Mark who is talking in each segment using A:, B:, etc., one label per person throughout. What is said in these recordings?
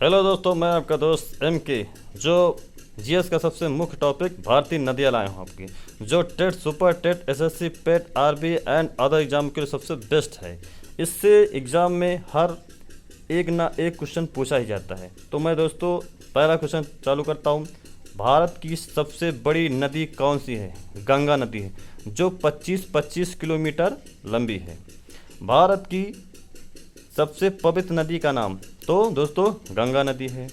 A: Hello दोस्तों, मैं आपका दोस्त एम के जो जीएस का सबसे मुख्य टॉपिक भारतीय नदियाँ लाए हूँ आपकी, जो TET, super TET, SSC, PET, RB and other exam के लिए सबसे बेस्ट है। इससे एग्ज़ाम में हर एक ना एक क्वेश्चन पूछा ही जाता है। तो मैं दोस्तों पहला क्वेश्चन चालू करता हूँ। भारत की सबसे बड़ी नदी कौन सी है? गंगा नदी है, जो 25-25 किलोमीटर लंबी है। भारत की सबसे पवित्र नदी का नाम, तो दोस्तों गंगा नदी है।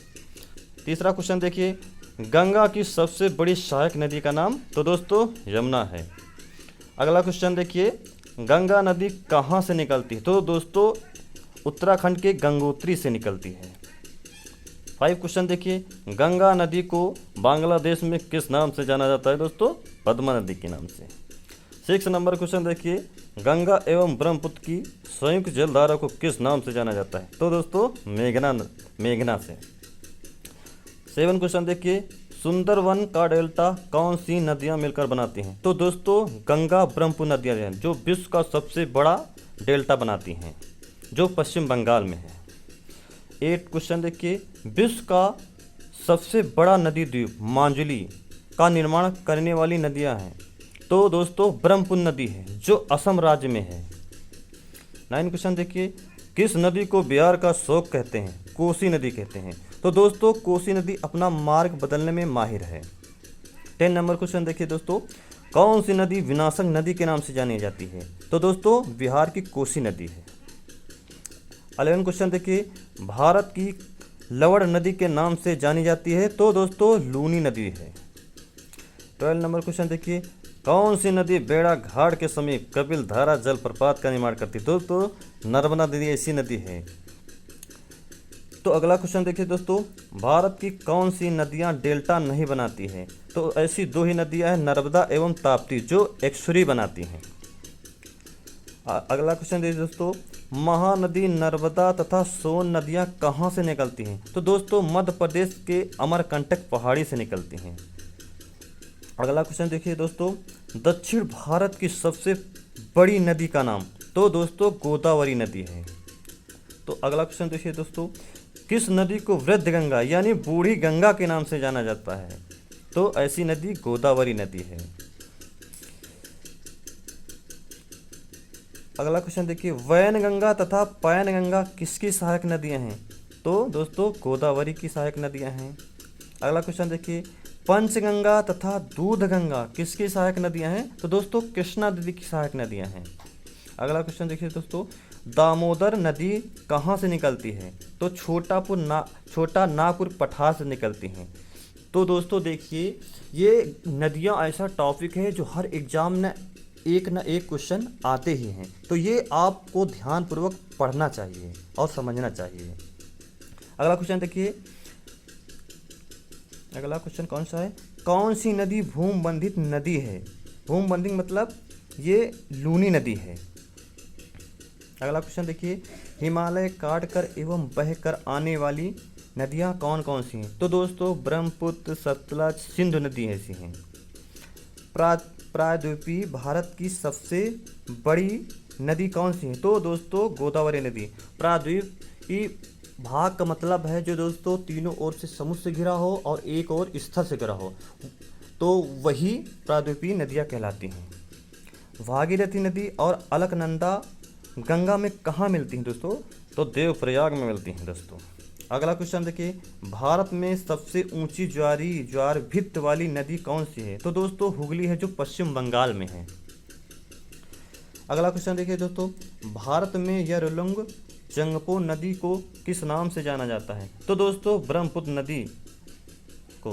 A: तीसरा क्वेश्चन देखिए, गंगा की सबसे बड़ी सहायक नदी का नाम, तो दोस्तों यमुना है। अगला क्वेश्चन देखिए, गंगा नदी कहाँ से निकलती है? तो दोस्तों उत्तराखंड के गंगोत्री से निकलती है। 5 क्वेश्चन देखिए, गंगा नदी को बांग्लादेश में किस नाम से जाना जाता है? दोस्तों पद्मा नदी के नाम से। 6 नंबर क्वेश्चन देखिए, गंगा एवं ब्रह्मपुत्र की संयुक्त जलधारा को किस नाम से जाना जाता है? तो दोस्तों मेघना से। 7 क्वेश्चन देखिए, सुंदरवन का डेल्टा कौन सी नदियां मिलकर बनाती हैं? तो दोस्तों गंगा ब्रह्मपुत्र नदियां हैं, जो विश्व का सबसे बड़ा डेल्टा बनाती हैं, जो पश्चिम बंगाल में है। 8 क्वेश्चन देखिए, विश्व का सबसे बड़ा नदी द्वीप माजुली का निर्माण करने वाली नदियां हैं? तो दोस्तों ब्रह्मपुत्र नदी है, जो असम राज्य में है। 9 क्वेश्चन देखिए, किस नदी को बिहार का शोक कहते हैं? कोसी नदी कहते हैं। तो दोस्तों कोसी नदी अपना मार्ग बदलने में माहिर है। 10 नंबर क्वेश्चन देखिए दोस्तों, कौन सी नदी विनाशक नदी के नाम से जानी जाती है? तो दोस्तों बिहार की कोसी नदी है। 11 क्वेश्चन देखिए, भारत की लवण नदी के नाम से जानी जाती है? तो दोस्तों लूनी नदी है। 12 नंबर क्वेश्चन देखिए, कौन सी नदी बेड़ा घाट के समीप कपिल धारा जलप्रपात का निर्माण करती है? तो नर्मदा नदी ऐसी नदी है। तो अगला क्वेश्चन देखिए दोस्तों, भारत की कौन सी नदियां डेल्टा नहीं बनाती है? तो ऐसी 2 ही नदियां हैं, नर्मदा एवं ताप्ती, जो एक्सुरी बनाती हैं। अगला क्वेश्चन देखिए दोस्तों, महानदी नर्मदा तथा सोन नदियां कहाँ से निकलती हैं? तो दोस्तों मध्य प्रदेश के अमरकंटक पहाड़ी से निकलती हैं। अगला क्वेश्चन देखिए दोस्तों, दक्षिण भारत की सबसे बड़ी नदी का नाम? तो दोस्तों गोदावरी नदी है। तो अगला क्वेश्चन देखिए दोस्तों, किस नदी को वृद्ध गंगा यानी बूढ़ी गंगा के नाम से जाना जाता है? तो ऐसी नदी गोदावरी नदी है। अगला क्वेश्चन देखिए, वैनगंगा तथा पैनगंगा किसकी सहायक नदियां हैं? तो दोस्तों गोदावरी की सहायक नदियां हैं। अगला क्वेश्चन देखिए, पंचगंगा तथा दूधगंगा किसकी सहायक नदियां हैं? तो दोस्तों कृष्णा नदी की सहायक नदियां हैं। अगला क्वेश्चन देखिए दोस्तों, दामोदर नदी कहाँ से निकलती है? तो छोटा नागपुर पठार से निकलती हैं। तो दोस्तों देखिए, ये नदियाँ ऐसा टॉपिक है जो हर एग्जाम में एक ना एक क्वेश्चन आते ही हैं, तो ये आपको ध्यानपूर्वक पढ़ना चाहिए और समझना चाहिए। अगला क्वेश्चन देखिए, अगला क्वेश्चन कौन सा है, कौन सी नदी भूमबंधित नदी है? भूमबंधित मतलब ये लूनी नदी है। अगला क्वेश्चन देखिए, हिमालय काटकर एवं बहकर आने वाली नदियां कौन कौन सी हैं? तो दोस्तों ब्रह्मपुत्र, सतलज, सिंधु नदी ऐसी हैं। प्रायद्वीपीय भारत की सबसे बड़ी नदी कौन सी है? तो दोस्तों गोदावरी नदी। प्रायद्वीपीय भाग का मतलब है जो दोस्तों तीनों ओर से समुद्र से घिरा हो और एक ओर स्थल से घिरा हो, तो वही प्रायद्वीपीय नदियाँ कहलाती हैं। भागीरथी नदी और अलकनंदा गंगा में कहाँ मिलती हैं दोस्तों? तो देवप्रयाग में मिलती हैं दोस्तों। अगला क्वेश्चन देखिए, भारत में सबसे ऊंची ज्वार भित्त वाली नदी कौन सी है? तो दोस्तों हुगली है, जो पश्चिम बंगाल में है। अगला क्वेश्चन देखिए दोस्तों, भारत में यरलुंग जंगपो नदी को किस नाम से जाना जाता है? तो दोस्तों ब्रह्मपुत्र नदी को।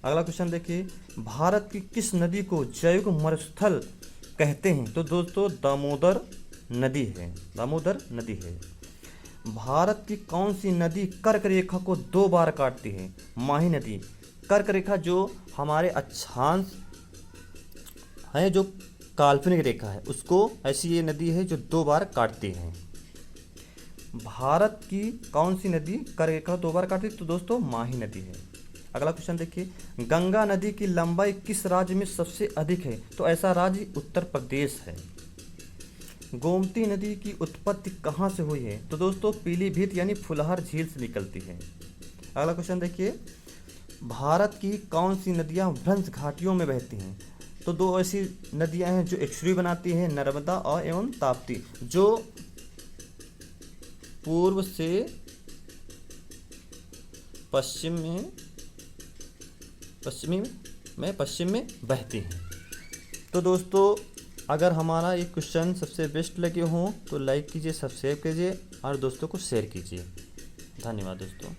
A: अगला क्वेश्चन देखिए, भारत की किस नदी को जैविक मरुस्थल कहते हैं? तो दोस्तों दामोदर नदी है, दामोदर नदी है। भारत की कौन सी नदी कर्क रेखा को 2 बार काटती है? माही नदी। कर्क रेखा जो हमारे अक्षांश है, जो काल्पनिक रेखा है, उसको ऐसी ये नदी है जो 2 बार काटती है। भारत की कौन सी नदी कर्क रेखा 2 बार काटती है? तो दोस्तों माही नदी है। अगला क्वेश्चन देखिए, गंगा नदी की लंबाई किस राज्य में सबसे अधिक है? तो ऐसा राज्य उत्तर प्रदेश है। गोमती नदी की उत्पत्ति कहाँ से हुई है? तो दोस्तों पीलीभीत यानी फुलहर झील से निकलती है। अगला क्वेश्चन देखिए, भारत की कौन सी नदियाँ भ्रंश घाटियों में बहती हैं? तो दो ऐसी नदियाँ हैं जो एक्सुरी बनाती हैं, नर्मदा और एवं ताप्ती, जो पूर्व से पश्चिम में बहती हैं। तो दोस्तों, अगर हमारा ये क्वेश्चन सबसे बेस्ट लगे हों तो लाइक कीजिए, सब्सक्राइब कीजिए और दोस्तों को शेयर कीजिए। धन्यवाद दोस्तों।